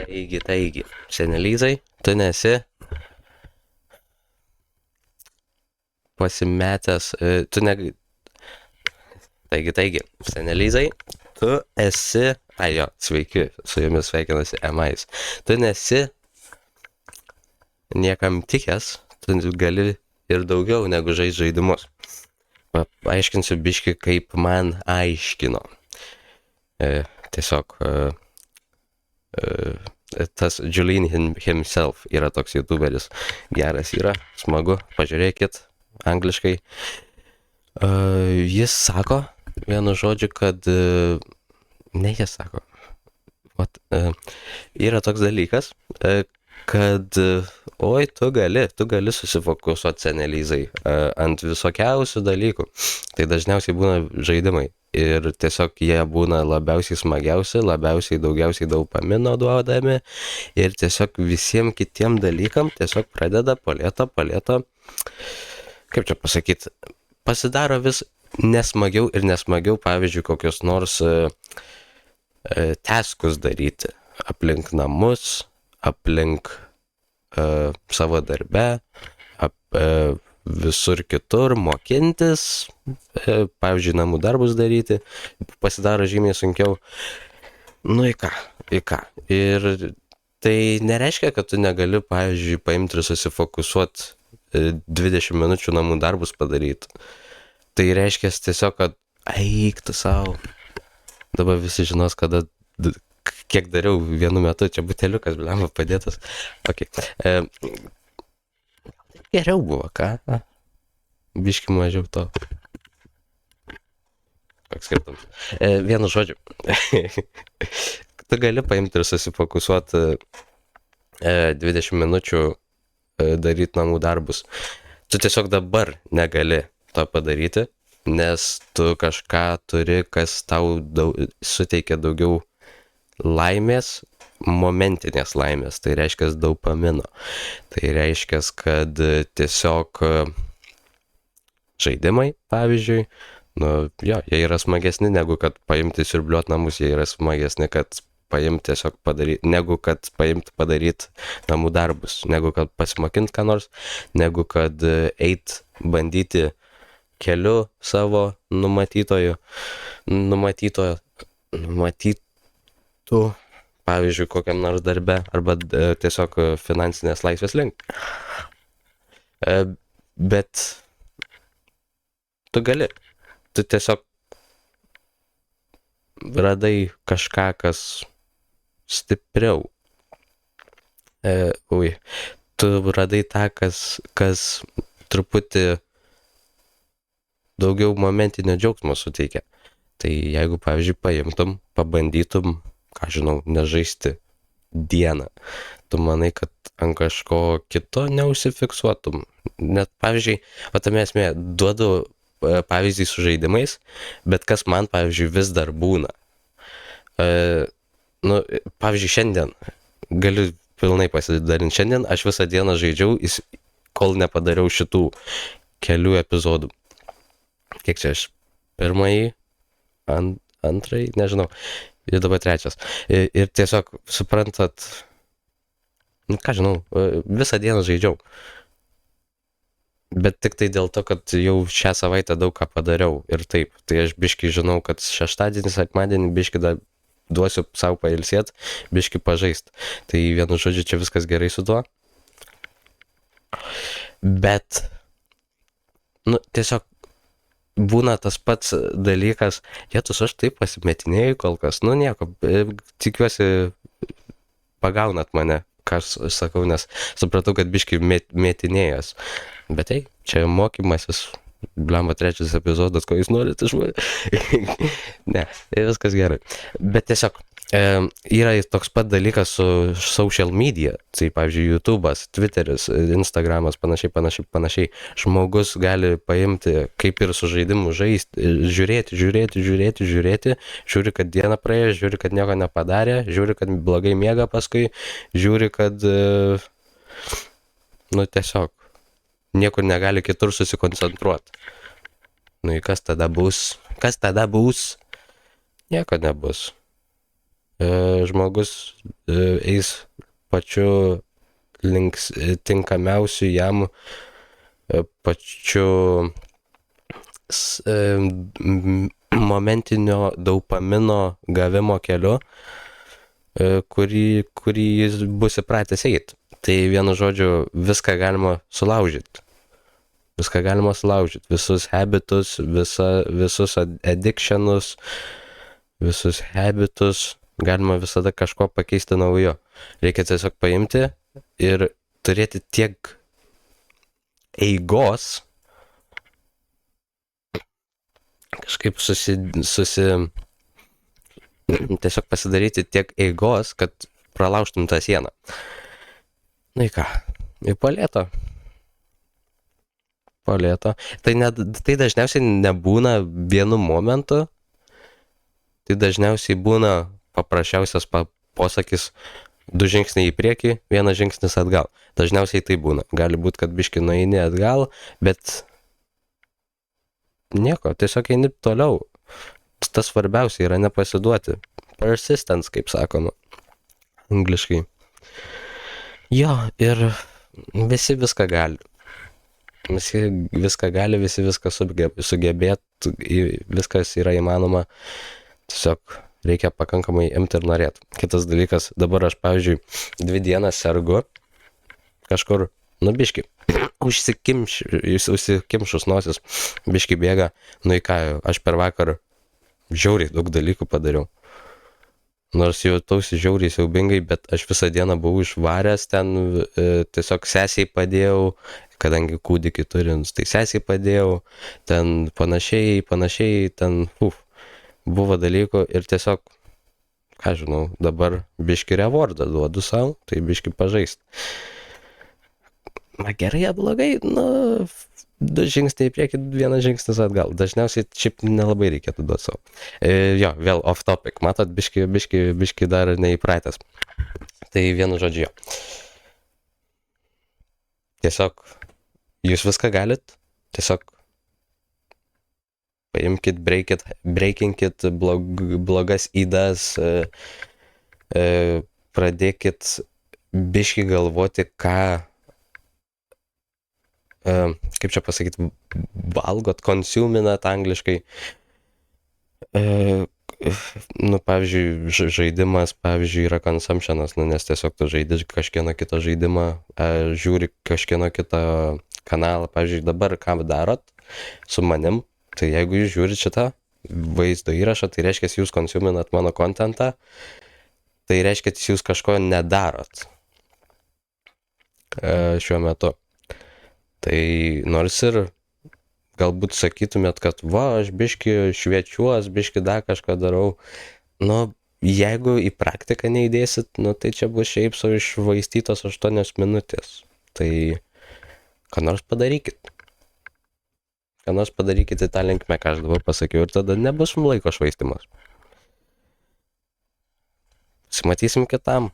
Taigi, senelizai, tu nesi pasimetęs, tu ne... Taigi, senelizai, tu esi... Ai jo, sveiki, su jumis sveikinasi Emais. Tu nesi niekam tikęs, tu gali ir daugiau negu žaidimus. Paaiškinsiu biški, kaip man aiškino. Tiesiog tas Julian himself yra toks youtuberis. Geras yra, smagu, pažiūrėkit angliškai. Jis sako vienu žodžiu, kad... Ne jis sako. Yra toks dalykas, kad oi, tu gali susifokusuoti senelizai ant visokiausių dalykų. Tai dažniausiai būna žaidimai. Ir tiesiog jie būna labiausiai smagiausi, labiausiai daugiausiai dopamino duodami. Ir tiesiog visiems kitiem dalykam tiesiog pradeda palėto. Kaip čia pasakyti? Pasidaro vis nesmagiau ir nesmagiau, pavyzdžiui, kokius nors taskus daryti. Aplink namus, aplink savo darbe, visur kitur mokintis, pavyzdžiui, namų darbus daryti, pasidaro žymiai sunkiau. Nu į ką. Ir tai nereiškia, kad tu negali, pavyzdžiui, paimti ir susifokusuoti 20 minučių namų darbus padaryti. Tai reiškia tiesiog, kad eik tu savo. Dabar visi žinos, kada kiek dariau vienu metu, čia buteliukas, blemba, padėtas. Ok. Geriau buvo, ką? Biški mažiau to. Koks skirtumas. Vienu žodžiu. Tu gali paimti ir susifokusuoti 20 minučių daryti namų darbus. Tu tiesiog dabar negali to padaryti, nes tu kažką turi, kas tau suteikia daugiau laimės, momentinės laimės, tai reiškia dopamino. Tai reiškia, kad tiesiog žaidimai, pavyzdžiui, jie yra smagesni negu kad paimti siurbliuot namus, jie yra smagesni, kad paimti tiesiog padaryti, negu kad paimti padaryti namų darbus, negu kad pasimokinti ką nors, negu kad eit bandyti keliu savo numatytų, pavyzdžiui, kokiam nors darbe, arba tiesiog finansinės laisvės link. Bet tu gali. Tu tiesiog radai kažką, kas stipriau. Tu radai tą, kas truputį daugiau momentinio džiaugsmo suteikia. Tai jeigu, pavyzdžiui, paimtum, pabandytum, ką žinau, nežaisti dieną, tu manai, kad ant kažko kito neužsifiksuotum. Net, pavyzdžiui, tame esmė, duodu pavyzdį su žaidimais, bet kas man, pavyzdžiui, vis dar būna. Pavyzdžiui, šiandien, galiu pilnai pasidarinti, šiandien aš visą dieną žaidžiau, kol nepadariau šitų kelių epizodų. Kiek čia aš? Pirmąjį, antrąjį, nežinau, ir dabar trečias. Ir tiesiog, suprantat, ką žinau, visą dieną žaidžiau. Bet tik tai dėl to, kad jau šią savaitę daug ką padariau ir taip. Tai aš biški žinau, kad šeštadienį, sekmadienį biški dar duosiu savo pailsėt, biški pažaist. Tai vienu žodžiu, čia viskas gerai su tuo. Bet, tiesiog būna tas pats dalykas, jėtus aš taip pasimetinėjau kol kas, nieko, tikiuosi pagaunat mane, ką aš sakau, nes supratau, kad biški metinėjas. Bet tai, čia mokymasis, blemba, trečias epizodas, ko jūs norite iš mane. Ne, viskas gerai. Bet tiesiog, yra toks pat dalykas su social media, tai pavyzdžiui, YouTube'as, Twitteris, Instagramas, panašiai. Žmogus gali paimti, kaip ir su žaidimu žaisti, žiūrėti, žiūri, kad diena praėjo, žiūri, kad nieko nepadarė, žiūri, kad blogai miega paskui, žiūri, kad, tiesiog, niekur negali kitur susikoncentruoti. Kas tada bus? Nieko nebus. žmogus eis pačiu tinkamiausiu jam pačiu momentinio dopamino gavimo keliu, kurį jis bus įpratęs eiti. Tai vienu žodžiu, viską galima sulaužyti. Viską galima sulaužyti. Visus habitus, visus addictionus, visus habitus galima visada kažko pakeisti naujo. Reikia tiesiog paimti ir turėti tiek eigos, kažkaip tiesiog pasidaryti tiek eigos, kad pralaužtum tą sieną. Na į ką, į palėto. Tai dažniausiai nebūna vienu momentu, tai dažniausiai būna paprasčiausias posakis 2 žingsniai į priekį, 1 žingsnis atgal. Dažniausiai tai būna. Gali būti, kad biški nueini atgal, bet nieko, tiesiog eini toliau. Tas svarbiausia yra nepasiduoti. Persistence, kaip sakoma. Angliškai. Jo, ir visi viską gali. Visi viską gali, visi viską sugebėt, viskas yra įmanoma. Tiesiog reikia pakankamai imti ir norėti. Kitas dalykas, dabar aš, pavyzdžiui, 2 dienas sergu kažkur, biški, užsikimšus nosis, biški bėga, į ką, aš per vakar žiauriai daug dalykų padariau. Nors jautausi žiauriai siaubingai, bet aš visą dieną buvau išvaręs, ten tiesiog sesiai padėjau, kadangi kūdikį turint, tai sesiai padėjau, ten panašiai, ten, buvo dalykų ir tiesiog, ką žinau, dabar biški rewardą duodu savo, tai biški pažaist. Na gerai, blogai, 2 žingsniai į priekį, 1 žingsnis atgal. Dažniausiai šiaip nelabai reikėtų duoti savo. Jo, vėl off topic. Matot, biški dar neįpratęs. Tai vienu žodžiu jo. Tiesiog, jūs viską galit, tiesiog paimkit, breakinkit blogas ydas, pradėkit biški galvoti, ką kaip čia pasakyti, valgot, konsuminat angliškai. Pavyzdžiui, žaidimas, pavyzdžiui, yra consumptionas, nes tiesiog tu žaidi kažkieno kito žaidimą, žiūri kažkieno kito kanalą. Pavyzdžiui, dabar ką darot su manim, tai jeigu jūs žiūrit šitą vaizdo įrašą, tai reiškia, jūs konsuminat mano kontentą, tai reiškia, jūs kažko nedarot šiuo metu. Tai nors ir galbūt sakytumėt, kad aš biški šviečiuos, biški dar kažką darau, jeigu į praktiką neįdėsit, tai čia bus šiaip savo išvaistytos 8 minutės. Tai ką nors padarykit. Ką nors padarykit į tą linkmę, ką aš dabar pasakiau, ir tada nebus laiko švaistymas. Pasimatysim kitam.